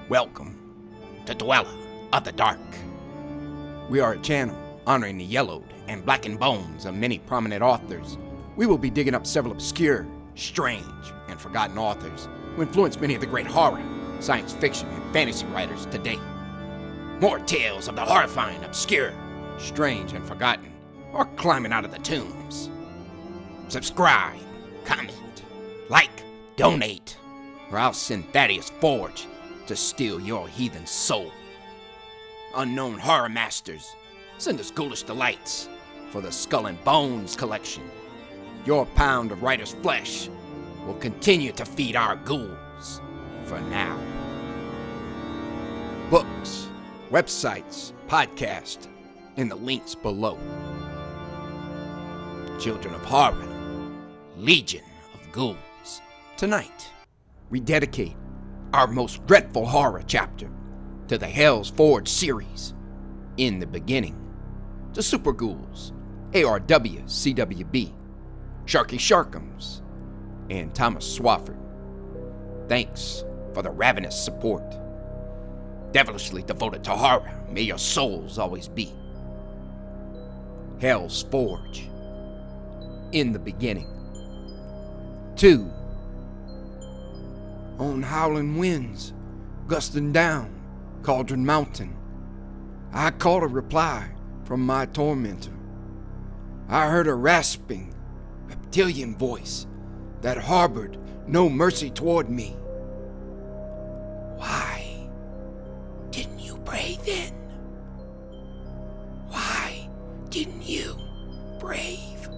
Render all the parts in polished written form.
Welcome to Dweller of the Dark. We are a channel honoring the yellowed and blackened bones of many prominent authors. We will be digging up several obscure, strange, and forgotten authors who influenced many of the great horror, science fiction, and fantasy writers today. More tales of the horrifying, obscure, strange, and forgotten are climbing out of the tombs. Subscribe, comment, like, donate, or I'll send Thaddeus Forge to steal your heathen soul. Unknown horror masters, send us ghoulish delights for the Skull and Bones collection. Your pound of writer's flesh will continue to feed our ghouls for now. Books, websites, podcasts, in the links below. Children of Horror, Legion of Ghouls. Tonight, we dedicate our most dreadful horror chapter to the Hell's Forge series, In the Beginning, to Super Ghouls, ARW, CWB, Sharky Sharkums, and Thomas Swafford. Thanks for the ravenous support. Devilishly devoted to horror, may your souls always be. Hell's Forge, In the Beginning. 2. On howling winds, gusting down Cauldron Mountain, I caught a reply from my tormentor. I heard a rasping, reptilian voice that harbored no mercy toward me. Why didn't you pray then? Why didn't you, brave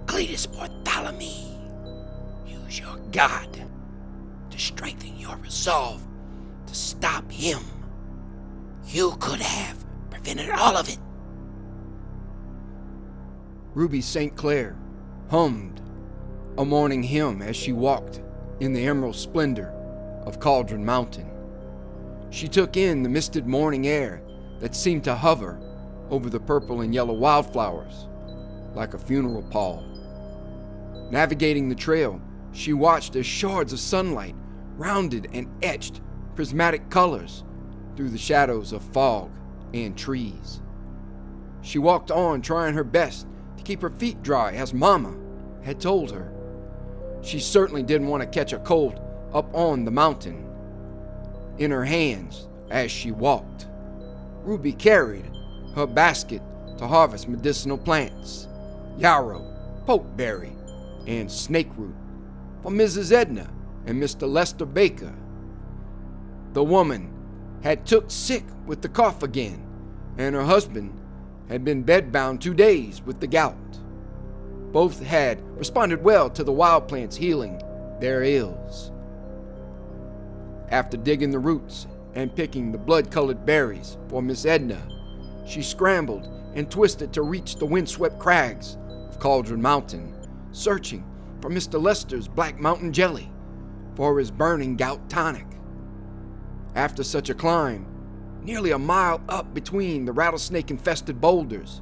Cletus Bartholomew, use your God to strengthen your resolve to stop him? You could have prevented all of it. Ruby St. Clair hummed a morning hymn as she walked in the emerald splendor of Cauldron Mountain. She took in the misted morning air that seemed to hover over the purple and yellow wildflowers like a funeral pall. Navigating the trail, she watched as shards of sunlight rounded and etched prismatic colors through the shadows of fog and trees. She walked on, trying her best to keep her feet dry as Mama had told her. She certainly didn't want to catch a cold up on the mountain. In her hands, as she walked, Ruby carried her basket to harvest medicinal plants, yarrow, pokeberry, and snake root for Mrs. Edna and Mr. Lester Baker. The woman had took sick with the cough again, and her husband had been bedbound 2 days with the gout. Both had responded well to the wild plants healing their ills. After digging the roots and picking the blood-colored berries for Miss Edna, she scrambled and twisted to reach the windswept crags of Cauldron Mountain, searching for Mr. Lester's Black Mountain Jelly for his burning gout tonic. After such a climb, nearly a mile up between the rattlesnake-infested boulders,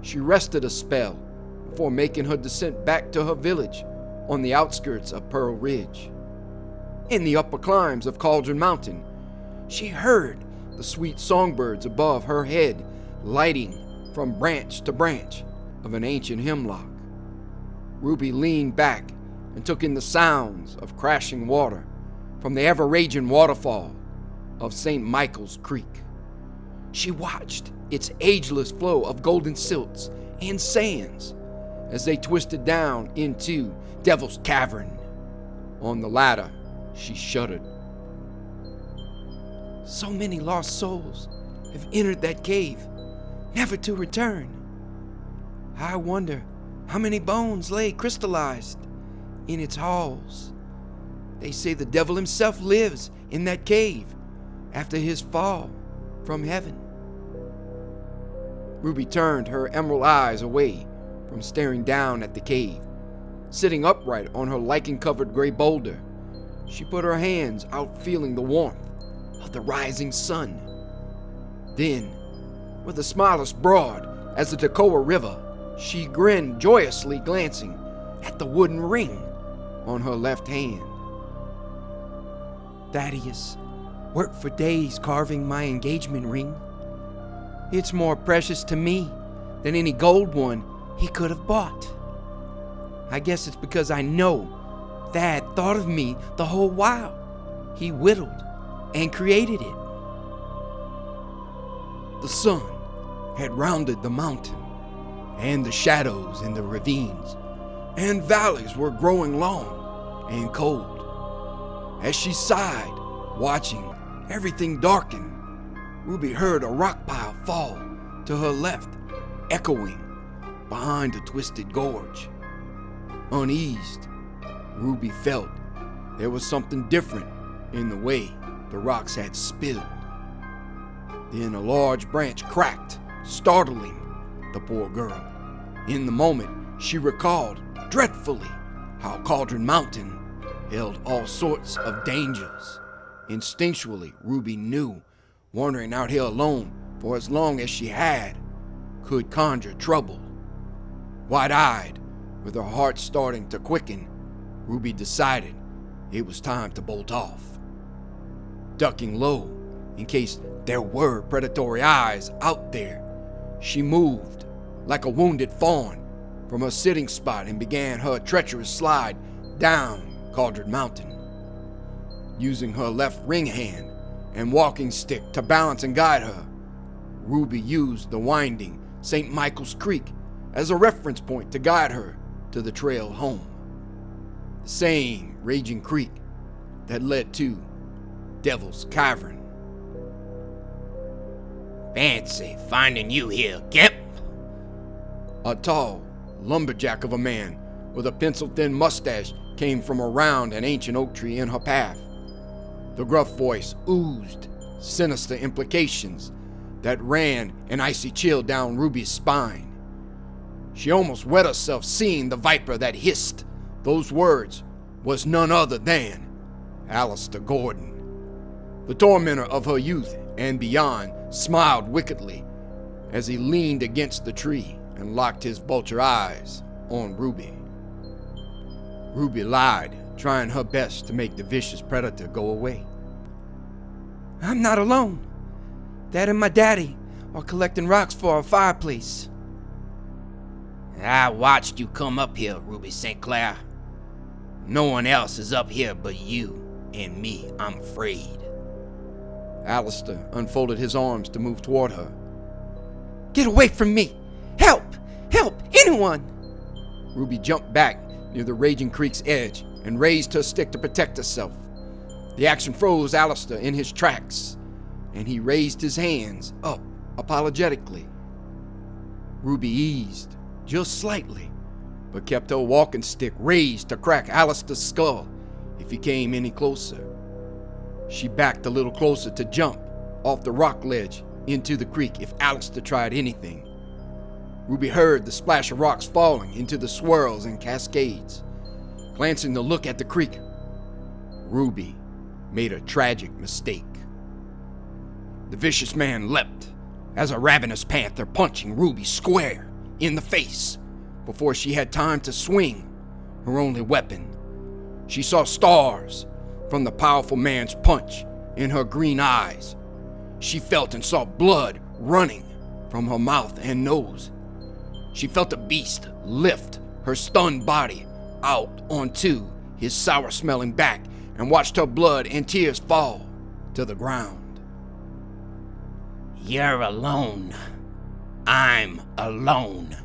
she rested a spell before making her descent back to her village on the outskirts of Pearl Ridge. In the upper climbs of Cauldron Mountain, she heard the sweet songbirds above her head lighting from branch to branch of an ancient hemlock. Ruby leaned back and took in the sounds of crashing water from the ever-raging waterfall of St. Michael's Creek. She watched its ageless flow of golden silts and sands as they twisted down into Devil's Cavern. On the latter, she shuddered. So many lost souls have entered that cave, never to return. I wonder how many bones lay crystallized in its halls. They say the devil himself lives in that cave after his fall from heaven. Ruby turned her emerald eyes away from staring down at the cave. Sitting upright on her lichen-covered gray boulder, she put her hands out feeling the warmth of the rising sun. Then, with a smile as broad as the Toccoa River, she grinned joyously, glancing at the wooden ring on her left hand. Thaddeus, worked for days carving my engagement ring. It's more precious to me than any gold one he could have bought. I guess it's because I know Thad thought of me the whole while. He whittled and created it. The sun had rounded the mountain, and the shadows in the ravines and valleys were growing long and cold. As she sighed, watching everything darken, Ruby heard a rock pile fall to her left, echoing behind a twisted gorge. Uneased, Ruby felt there was something different in the way the rocks had spilled. Then a large branch cracked, startling the poor girl. In the moment, she recalled dreadfully how Cauldron Mountain held all sorts of dangers. Instinctually, Ruby knew wandering out here alone for as long as she had could conjure trouble. Wide-eyed, with her heart starting to quicken, Ruby decided it was time to bolt off. Ducking low in case there were predatory eyes out there, she moved like a wounded fawn from her sitting spot and began her treacherous slide down Cauldron Mountain. Using her left ring hand and walking stick to balance and guide her, Ruby used the winding St. Michael's Creek as a reference point to guide her to the trail home. The same raging creek that led to Devil's Cavern. Fancy finding you here, Kip. A tall lumberjack of a man with a pencil-thin mustache came from around an ancient oak tree in her path. The gruff voice oozed sinister implications that ran an icy chill down Ruby's spine. She almost wet herself seeing the viper that hissed those words was none other than Alistair Gordon. The tormentor of her youth and beyond smiled wickedly as he leaned against the tree and locked his vulture eyes on Ruby. Ruby lied, trying her best to make the vicious predator go away. I'm not alone. Dad and my daddy are collecting rocks for our fireplace. I watched you come up here, Ruby St. Clair. No one else is up here but you and me, I'm afraid. Alistair unfolded his arms to move toward her. Get away from me! Help! Help! Anyone! Ruby jumped back near the raging creek's edge and raised her stick to protect herself. The action froze Alistair in his tracks, and he raised his hands up apologetically. Ruby eased just slightly, but kept her walking stick raised to crack Alistair's skull if he came any closer. She backed a little closer to jump off the rock ledge into the creek if Alistair tried anything. Ruby heard the splash of rocks falling into the swirls and cascades. Glancing to look at the creek, Ruby made a tragic mistake. The vicious man leapt as a ravenous panther, punching Ruby square in the face before she had time to swing her only weapon. She saw stars from the powerful man's punch in her green eyes. She felt and saw blood running from her mouth and nose. She felt the beast lift her stunned body out onto his sour-smelling back and watched her blood and tears fall to the ground. You're alone. I'm alone.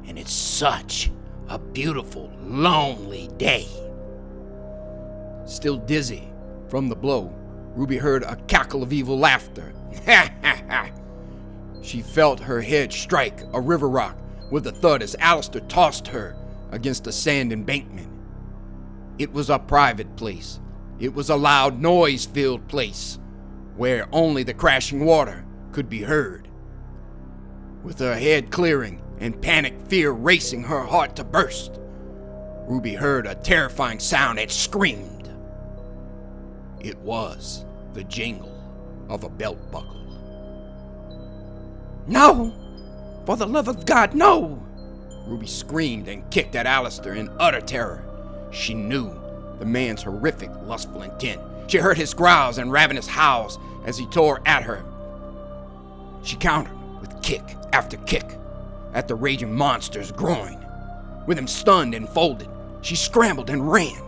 And it's such a beautiful, lonely day. Still dizzy from the blow, Ruby heard a cackle of evil laughter. Ha ha ha! She felt her head strike a river rock with a thud as Alistair tossed her against a sand embankment. It was a private place. It was a loud, noise-filled place where only the crashing water could be heard. With her head clearing and panic fear racing her heart to burst, Ruby heard a terrifying sound and screamed. It was the jingle of a belt buckle. No! For the love of God, no! Ruby screamed and kicked at Alistair in utter terror. She knew the man's horrific, lustful intent She heard his growls and ravenous howls as he tore at her. She countered with kick after kick at the raging monster's groin. With him stunned and folded, she scrambled and ran.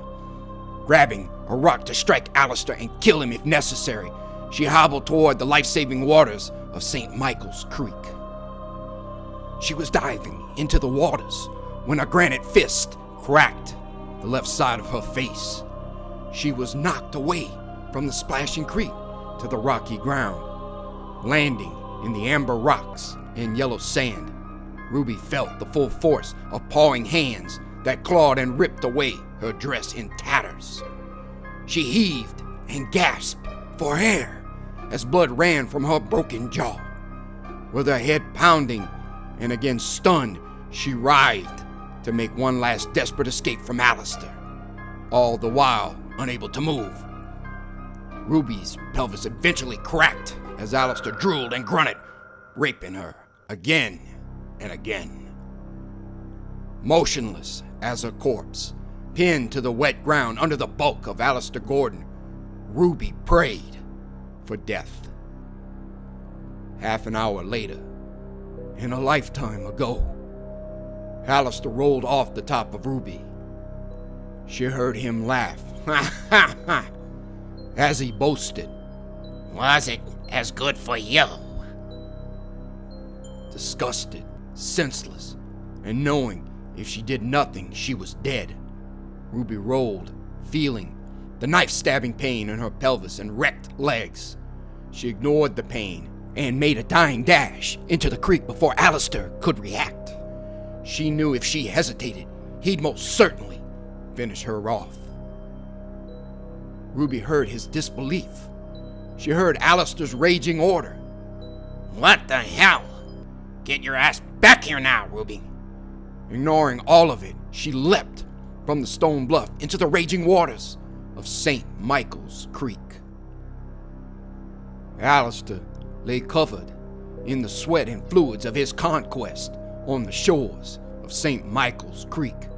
Grabbing a rock to strike Alistair and kill him if necessary, she hobbled toward the life-saving waters of St. Michael's Creek. She was diving into the waters when a granite fist cracked the left side of her face. She was knocked away from the splashing creek to the rocky ground. Landing in the amber rocks and yellow sand, Ruby felt the full force of pawing hands that clawed and ripped away her dress in tatters. She heaved and gasped for air as blood ran from her broken jaw. With her head pounding and again stunned, she writhed to make one last desperate escape from Alistair, all the while unable to move. Ruby's pelvis eventually cracked as Alistair drooled and grunted, raping her again and again. Motionless as a corpse, pinned to the wet ground under the bulk of Alistair Gordon, Ruby prayed for death. Half an hour later, and a lifetime ago, Alistair rolled off the top of Ruby. She heard him laugh, as he boasted, "Was it as good for you?" Disgusted, senseless, and knowing if she did nothing, she was dead, Ruby rolled, feeling the knife-stabbing pain in her pelvis and wrecked legs. She ignored the pain and made a dying dash into the creek before Alistair could react. She knew if she hesitated, he'd most certainly finish her off. Ruby heard his disbelief. She heard Alistair's raging order. "What the hell? Get your ass back here now, Ruby." Ignoring all of it, she leapt from the stone bluff into the raging waters of St. Michael's Creek. Alistair lay covered in the sweat and fluids of his conquest on the shores of St. Michael's Creek.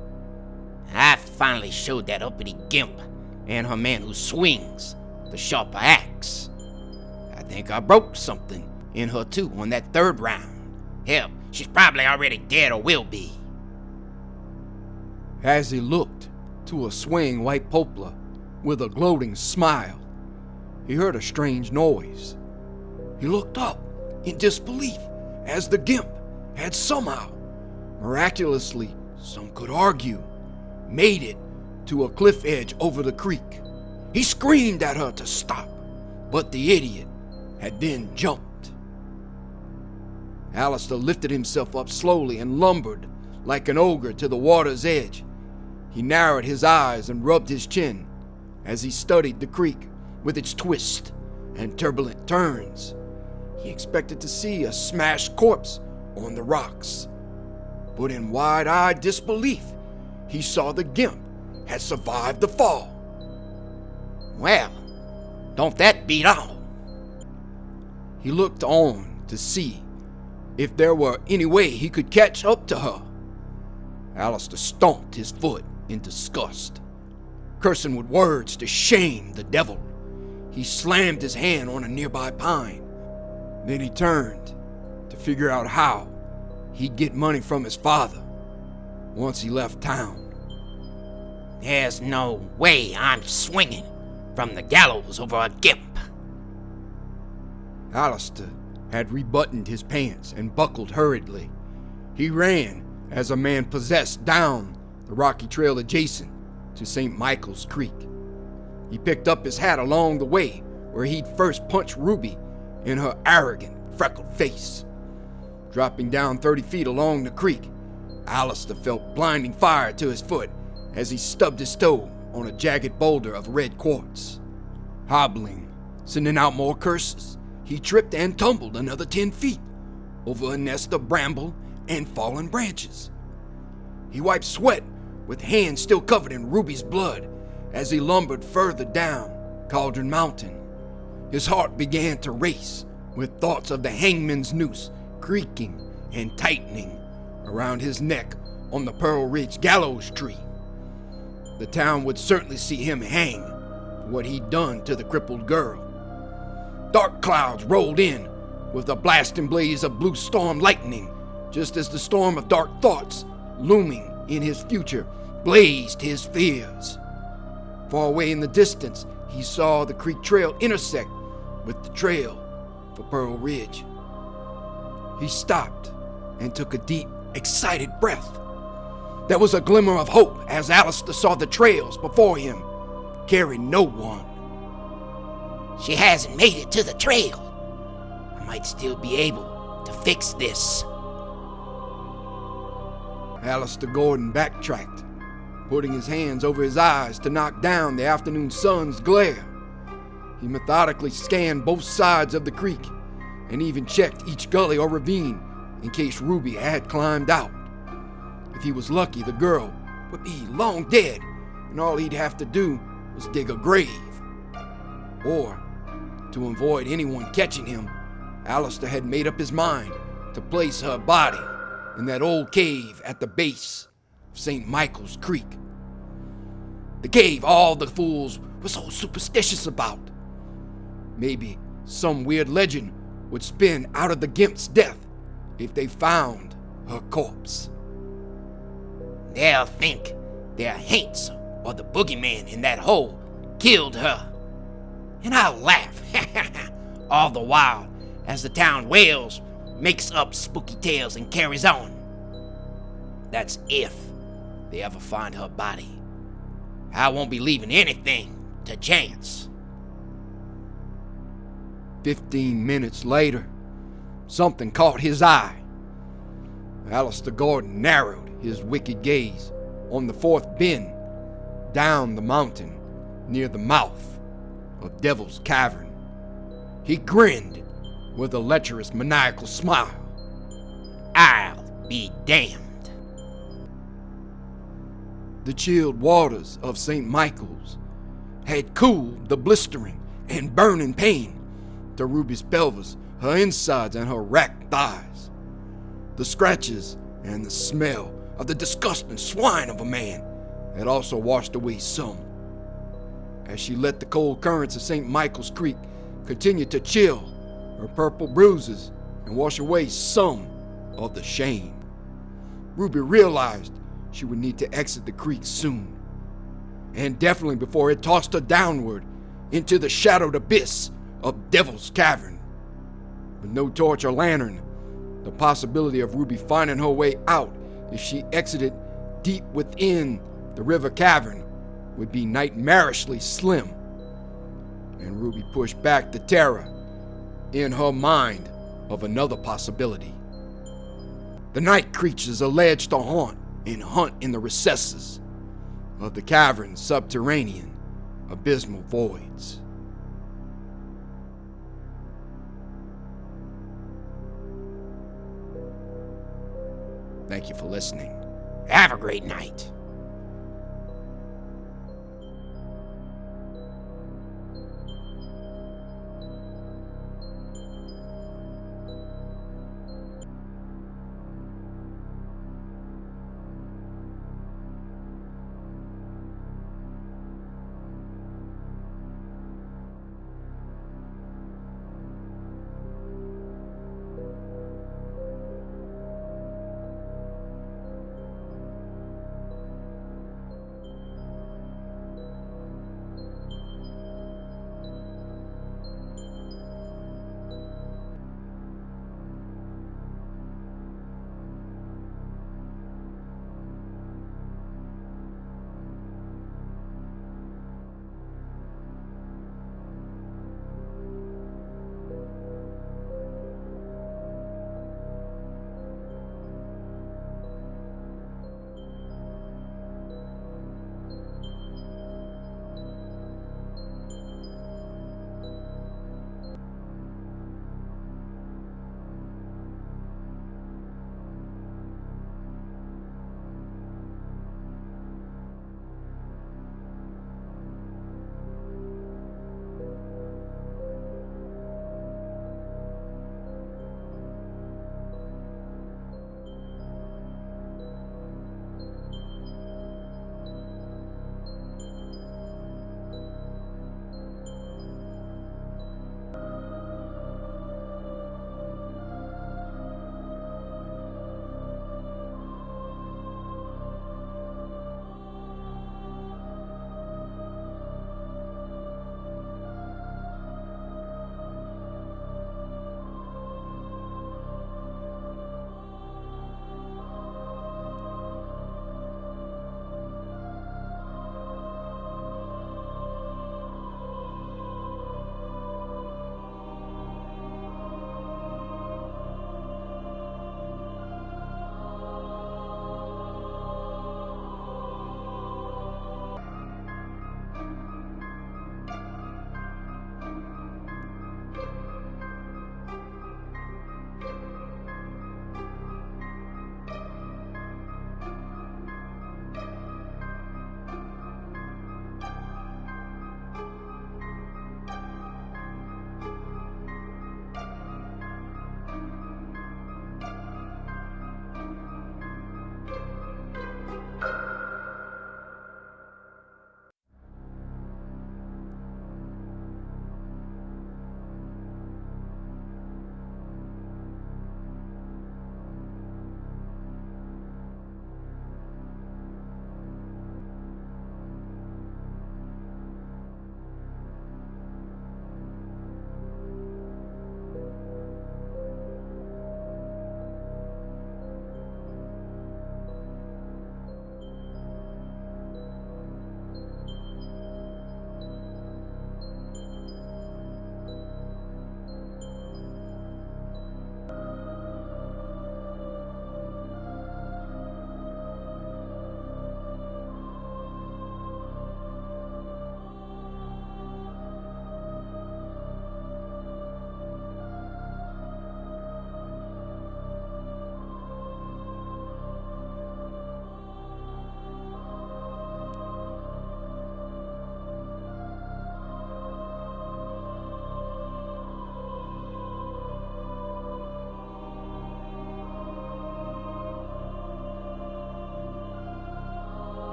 "I finally showed that uppity gimp and her man who swings the sharper axe. I think I broke something in her too on that third round. Hell, she's probably already dead or will be." As he looked to a swaying white poplar with a gloating smile, he heard a strange noise. He looked up in disbelief as the gimp had somehow, miraculously, some could argue, made it to a cliff edge over the creek. He screamed at her to stop, but the idiot had then jumped. Alistair lifted himself up slowly and lumbered like an ogre to the water's edge. He narrowed his eyes and rubbed his chin as he studied the creek with its twists and turbulent turns. He expected to see a smashed corpse on the rocks, but in wide-eyed disbelief, he saw the gimp had survived the fall. "Well, don't that beat all?" He looked on to see if there were any way he could catch up to her. Alistair stomped his foot in disgust, cursing with words to shame the devil. He slammed his hand on a nearby pine. Then he turned to figure out how he'd get money from his father once he left town. "There's no way I'm swinging from the gallows over a gimp." Alistair had rebuttoned his pants and buckled hurriedly. He ran as a man possessed down the rocky trail adjacent to St. Michael's Creek. He picked up his hat along the way where he'd first punched Ruby in her arrogant, freckled face. Dropping down 30 feet along the creek, Alistair felt blinding fire to his foot as he stubbed his toe on a jagged boulder of red quartz. Hobbling, sending out more curses, he tripped and tumbled another 10 feet over a nest of bramble and fallen branches. He wiped sweat with hands still covered in Ruby's blood as he lumbered further down Cauldron Mountain. His heart began to race with thoughts of the hangman's noose creaking and tightening around his neck on the Pearl Ridge gallows tree. The town would certainly see him hang what he'd done to the crippled girl. Dark clouds rolled in with a blasting blaze of blue storm lightning, just as the storm of dark thoughts looming in his future blazed his fears. Far away in the distance, he saw the creek trail intersect with the trail for Pearl Ridge. He stopped and took a deep, excited breath. There was a glimmer of hope as Alistair saw the trails before him carry no one. She hasn't made it to the trail. I might still be able to fix this. Alistair Gordon backtracked, putting his hands over his eyes to knock down the afternoon sun's glare. He methodically scanned both sides of the creek and even checked each gully or ravine in case Ruby had climbed out. If he was lucky, the girl would be long dead, and all he'd have to do was dig a grave. Or, to avoid anyone catching him, Alistair had made up his mind to place her body in that old cave at the base of St. Michael's Creek. The cave all the fools were so superstitious about. Maybe some weird legend would spin out of the Gimp's death if they found her corpse. They'll think their haints or the boogeyman in that hole killed her. And I'll laugh, all the while as the town wails, makes up spooky tales and carries on. That's if they ever find her body. I won't be leaving anything to chance. 15 minutes later, something caught his eye. Alistair Gordon narrowed his wicked gaze on the fourth bend down the mountain near the mouth of Devil's Cavern. He grinned with a lecherous, maniacal smile. I'll be damned. The chilled waters of St. Michael's had cooled the blistering and burning pain to Ruby's pelvis, her insides, and her racked thighs. The scratches and the smell of the disgusting swine of a man had also washed away some. As she let the cold currents of St. Michael's Creek continue to chill her purple bruises and wash away some of the shame, Ruby realized she would need to exit the creek soon, and definitely before it tossed her downward into the shadowed abyss of Devil's Cavern. With no torch or lantern, the possibility of Ruby finding her way out if she exited deep within the river cavern would be nightmarishly slim, and Ruby pushed back the terror in her mind of another possibility. The night creatures alleged to haunt and hunt in the recesses of the cavern's subterranean, abysmal voids. Thank you for listening. Have a great night.